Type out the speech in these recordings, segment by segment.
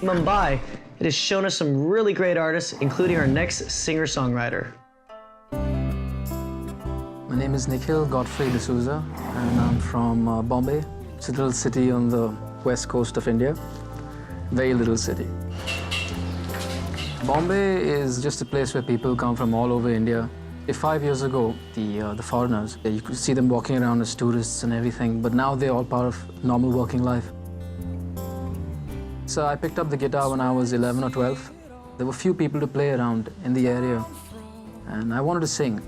Mumbai, it has shown us some really great artists, including our next singer-songwriter. My name is Nikhil Godfrey D'Souza, and I'm from Bombay. It's a little city on the west coast of India. Very little city. Bombay is just a place where people come from all over India. 5 years ago, the foreigners, you could see them walking around as tourists and everything, but now they're all part of normal working life. So I picked up the guitar when I was 11 or 12. There were few people to play around in the area, and I wanted to sing.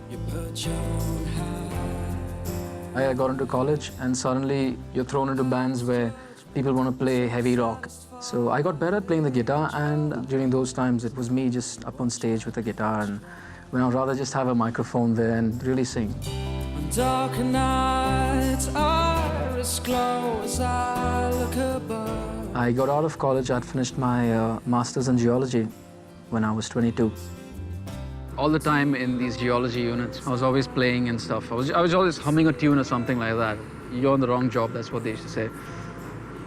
I got into college, and suddenly you're thrown into bands where people want to play heavy rock. So I got better at playing the guitar, and during those times it was me just up on stage with a guitar, and when I'd rather just have a microphone there and really sing. Dark nights are as glow as I look above. I got out of college. I'd finished my master's in geology when I was 22. All the time in these geology units, I was always playing and stuff. I was always humming a tune or something like that. You're on the wrong job, that's what they used to say.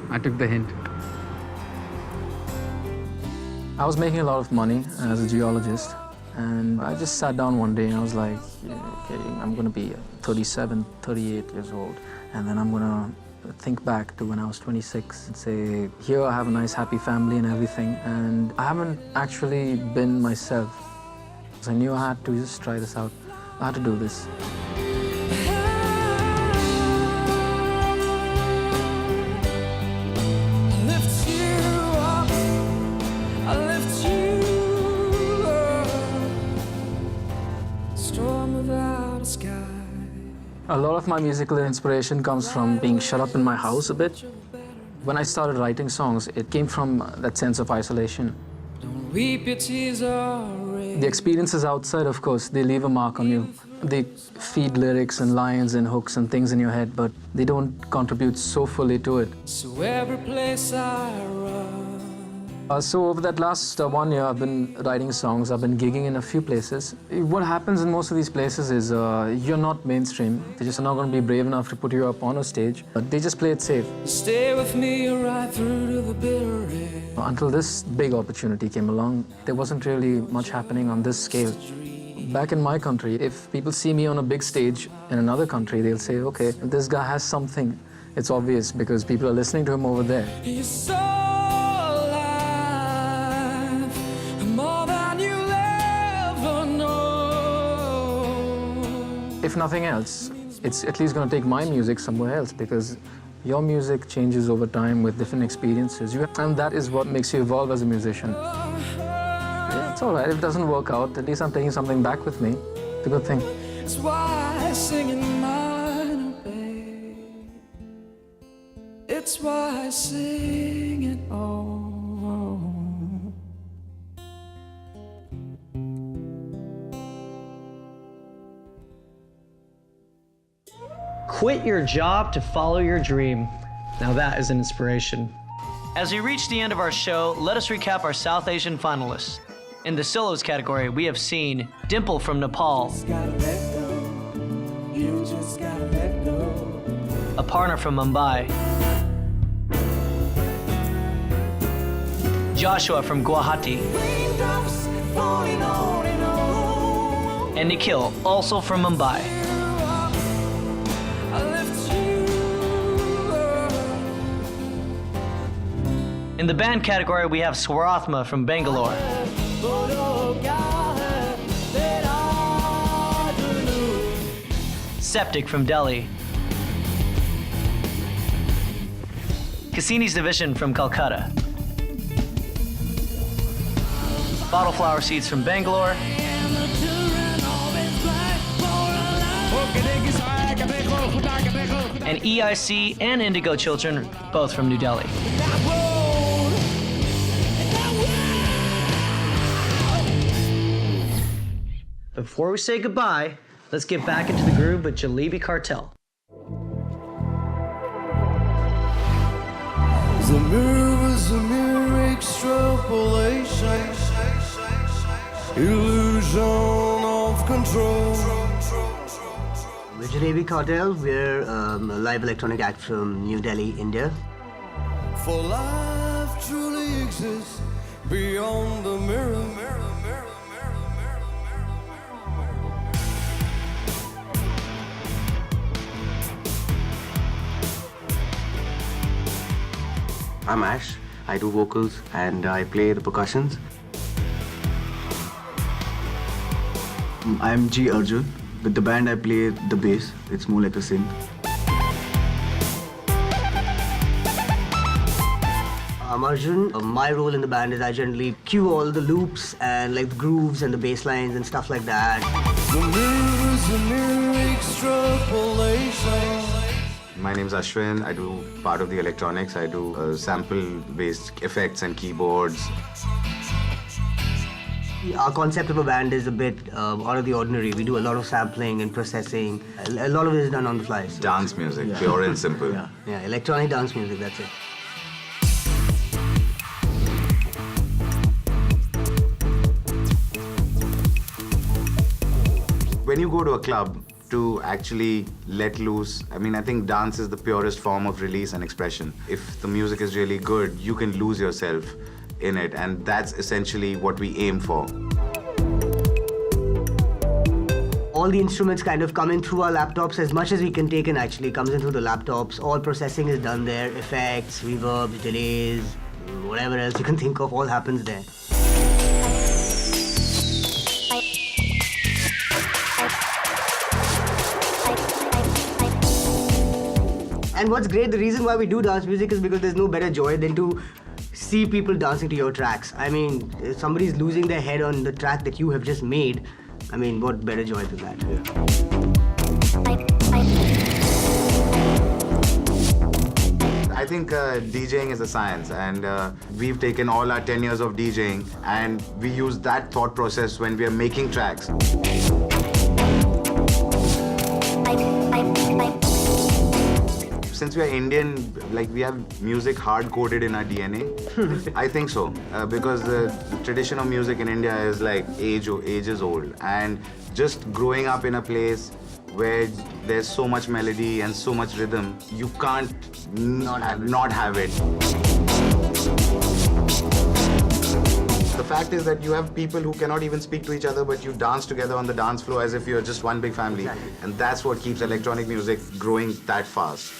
I took the hint. I was making a lot of money as a geologist, and I just sat down one day and I was like, okay, I'm gonna be 37, 38 years old, and then I'm gonna think back to when I was 26 and say, here I have a nice happy family and everything, and I haven't actually been myself. So I knew I had to just try this out. I had to do this. A lot of my musical inspiration comes from being shut up in my house a bit. When I started writing songs, it came from that sense of isolation. Don't weep your tears away. The experiences outside, of course, they leave a mark on you. They feed lyrics and lines and hooks and things in your head, but they don't contribute so fully to it. So every place I run. So over that last 1 year, I've been writing songs. I've been gigging in a few places. What happens in most of these places is you're not mainstream. They just are not going to be brave enough to put you up on a stage. But they just play it safe. Stay with me right through to the bitter end. Until this big opportunity came along, there wasn't really much happening on this scale. Back in my country, if people see me on a big stage in another country, they'll say, okay, this guy has something. It's obvious because people are listening to him over there. If nothing else, it's at least going to take my music somewhere else, because your music changes over time with different experiences. And that is what makes you evolve as a musician. Yeah, it's all right. If it doesn't work out, at least I'm taking something back with me. It's a good thing. It's why I sing in minor, babe. It's why I sing it all. Quit your job to follow your dream. Now that is an inspiration. As we reach the end of our show, let us recap our South Asian finalists. In the solos category, we have seen Dimple from Nepal, Aparna from Mumbai, Joshua from Guwahati, and Nikhil, also from Mumbai. In the band category, we have Swarathma from Bangalore, Septic from Delhi, Cassini's Division from Calcutta, Bottle Flower Seeds from Bangalore, and EIC and Indigo Children, both from New Delhi. Before we say goodbye, let's get back into the groove with Jalebi Cartel. The mirror was a mere extrapolation, illusion of control. We're Jalebi Cartel. We're a live electronic act from New Delhi, India. For life truly exists beyond the mirror. I'm Ash. I do vocals and I play the percussions. I'm G Arjun. With the band I play the bass. It's more like a synth. I'm Arjun. My role in the band is I generally cue all the loops and like the grooves and the bass lines and stuff like that. The mirror is a mere extrapolation. My name's Ashwin. I do part of the electronics. I do sample-based effects and keyboards. Our concept of a band is a bit out of the ordinary. We do a lot of sampling and processing. A lot of it is done on the fly. So Dance music, pure and simple. yeah, electronic dance music, that's it. When you go to a club to actually let loose, I think dance is the purest form of release and expression. If the music is really good, you can lose yourself in it, and that's essentially what we aim for. All the instruments kind of come in through our laptops. As much as we can take in actually comes in through the laptops. All processing is done there. Effects, reverbs, delays, whatever else you can think of, all happens there. And what's great, the reason why we do dance music is because there's no better joy than to see people dancing to your tracks. If somebody's losing their head on the track that you have just made, what better joy than that? I think DJing is a science, and we've taken all our 10 years of DJing and we use that thought process when we are making tracks. Since we are Indian, we have music hard-coded in our DNA. I think so, because the tradition of music in India is ages old. And just growing up in a place where there's so much melody and so much rhythm, you can't not have it. The fact is that you have people who cannot even speak to each other, but you dance together on the dance floor as if you're just one big family. Exactly. And that's what keeps electronic music growing that fast.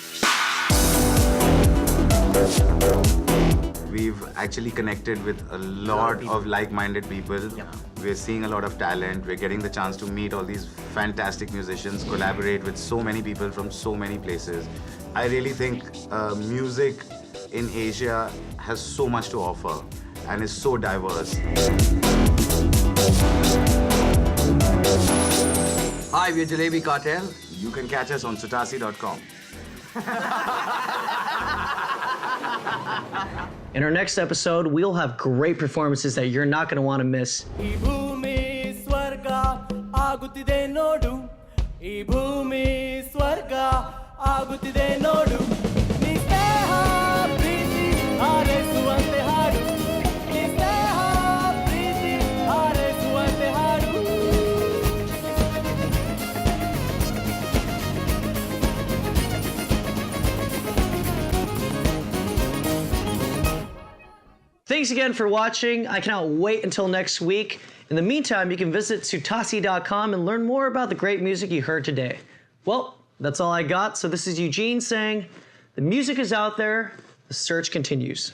We've actually connected with a lot of like-minded people. Yep. We're seeing a lot of talent. We're getting the chance to meet all these fantastic musicians, collaborate with so many people from so many places. I really think music in Asia has so much to offer and is so diverse. Hi, we're Jalebi Cartel. You can catch us on SUTASI.com. In our next episode, we'll have great performances that you're not going to want to miss. Thanks again for watching. I cannot wait until next week. In the meantime, you can visit SUTASI.com and learn more about the great music you heard today. Well, that's all I got. So this is Eugene saying, the music is out there, the search continues.